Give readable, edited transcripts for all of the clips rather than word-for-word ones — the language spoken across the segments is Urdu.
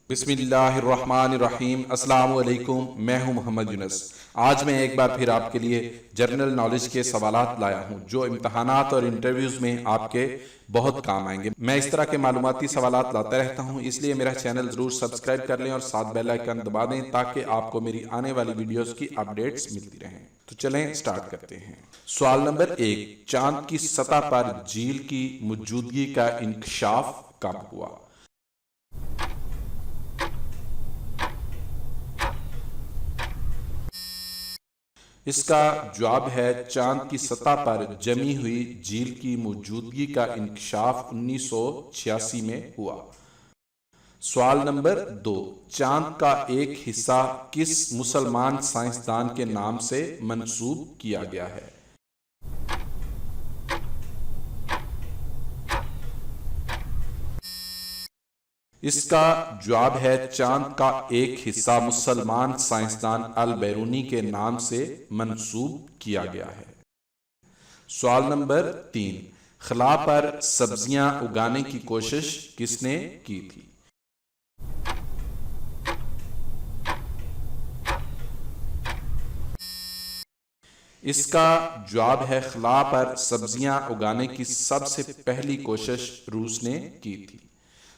بسم اللہ الرحمن الرحیم۔ السلام علیکم، میں ہوں محمد یونس۔ آج میں ایک بار پھر آپ کے لیے جنرل نالج کے سوالات لایا ہوں جو امتحانات اور انٹرویوز میں آپ کے بہت کام آئیں گے۔ میں اس طرح کے معلوماتی سوالات لاتا رہتا ہوں، اس لیے میرا چینل ضرور سبسکرائب کر لیں اور ساتھ بیل آئیکن دبا دیں تاکہ آپ کو میری آنے والی ویڈیوز کی اپڈیٹس ملتی رہیں۔ تو چلیں سٹارٹ کرتے ہیں۔ سوال نمبر 1، چاند کی سطح پر جھیل کی موجودگی کا انکشاف کب ہوا؟ اس کا جواب ہے چاند کی سطح پر جمی ہوئی جھیل کی موجودگی کا انکشاف 1986 میں ہوا۔ سوال نمبر 2، چاند کا ایک حصہ کس مسلمان سائنسدان کے نام سے منسوب کیا گیا ہے؟ اس کا جواب ہے چاند کا ایک حصہ مسلمان سائنسدان البیرونی کے نام سے منسوب کیا گیا ہے۔ سوال نمبر 3، خلا پر سبزیاں اگانے کی کوشش کس نے کی تھی؟ اس کا جواب ہے خلا پر سبزیاں اگانے کی سب سے پہلی کوشش روس نے کی تھی۔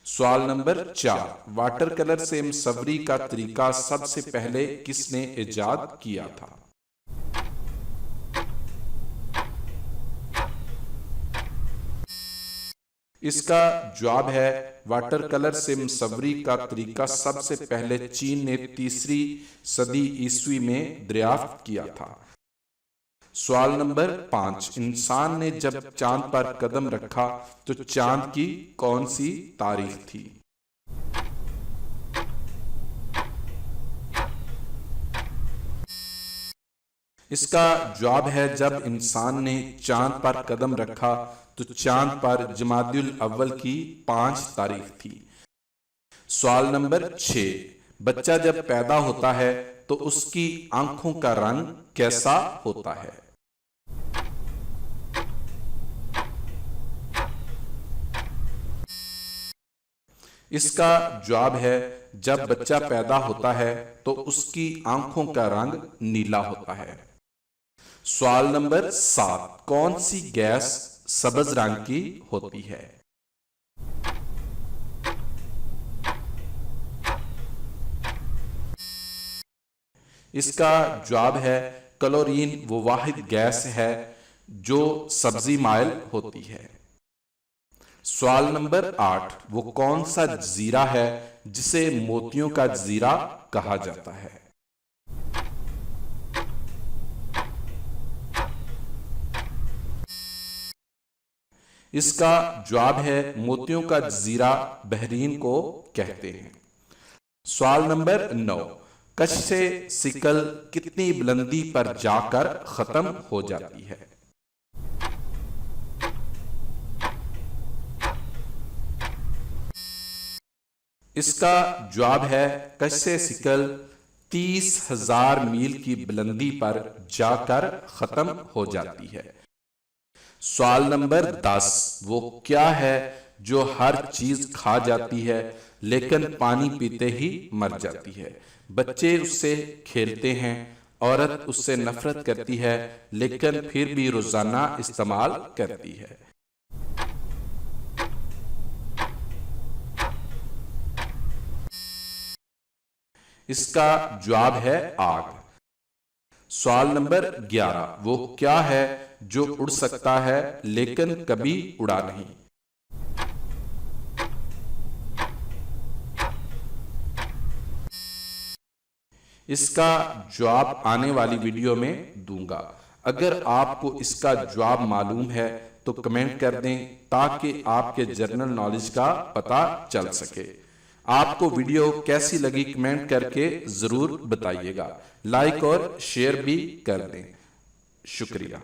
سوال نمبر 4، واٹر کلر سے مصوری کا طریقہ سب سے پہلے کس نے ایجاد کیا تھا؟ اس کا جواب ہے واٹر کلر سے مصوری کا طریقہ سب سے پہلے چین نے 3 صدی عیسوی میں دریافت کیا تھا۔ سوال نمبر 5، انسان نے جب چاند پر قدم رکھا تو چاند کی کون سی تاریخ تھی؟ اس کا جواب ہے جب انسان نے چاند پر قدم رکھا تو چاند پر جمادی الاول کی 5 تاریخ تھی۔ سوال نمبر 6، بچہ جب پیدا ہوتا ہے تو اس کی آنکھوں کا رنگ کیسا ہوتا ہے؟ اس کا جواب ہے جب بچہ پیدا ہوتا ہے تو اس کی آنکھوں کا رنگ نیلا ہوتا ہے۔ سوال نمبر 7، کون سی گیس سبز رنگ کی ہوتی ہے؟ اس کا جواب ہے کلورین وہ واحد گیس ہے جو سبزی مائل ہوتی ہے۔ سوال نمبر 8، وہ کون سا جزیرہ ہے جسے موتیوں کا جزیرہ کہا جاتا ہے؟ اس کا جواب ہے موتیوں کا جزیرہ بحرین کو کہتے ہیں۔ سوال نمبر 9، کشش سکل کتنی بلندی پر جا کر ختم ہو جاتی ہے؟ اس کا جواب ہے کشش سکل 30,000 میل کی بلندی پر جا کر ختم ہو جاتی ہے۔ سوال نمبر 10، وہ کیا ہے جو ہر چیز کھا جاتی ہے لیکن پانی پیتے ہی مر جاتی ہے؟ بچے اس سے کھیلتے ہیں، عورت اس سے نفرت کرتی ہے لیکن پھر بھی روزانہ استعمال کرتی ہے۔ اس کا جواب ہے آگ۔ سوال نمبر 11، وہ کیا ہے جو اڑ سکتا ہے لیکن کبھی اڑا نہیں؟ اس کا جواب آنے والی ویڈیو میں دوں گا۔ اگر آپ کو اس کا جواب معلوم ہے تو کمنٹ کر دیں تاکہ آپ کے جنرل نالج کا پتہ چل سکے۔ آپ کو ویڈیو کیسی لگی کمنٹ کر کے ضرور بتائیے گا، لائک اور شیئر بھی کر دیں۔ شکریہ۔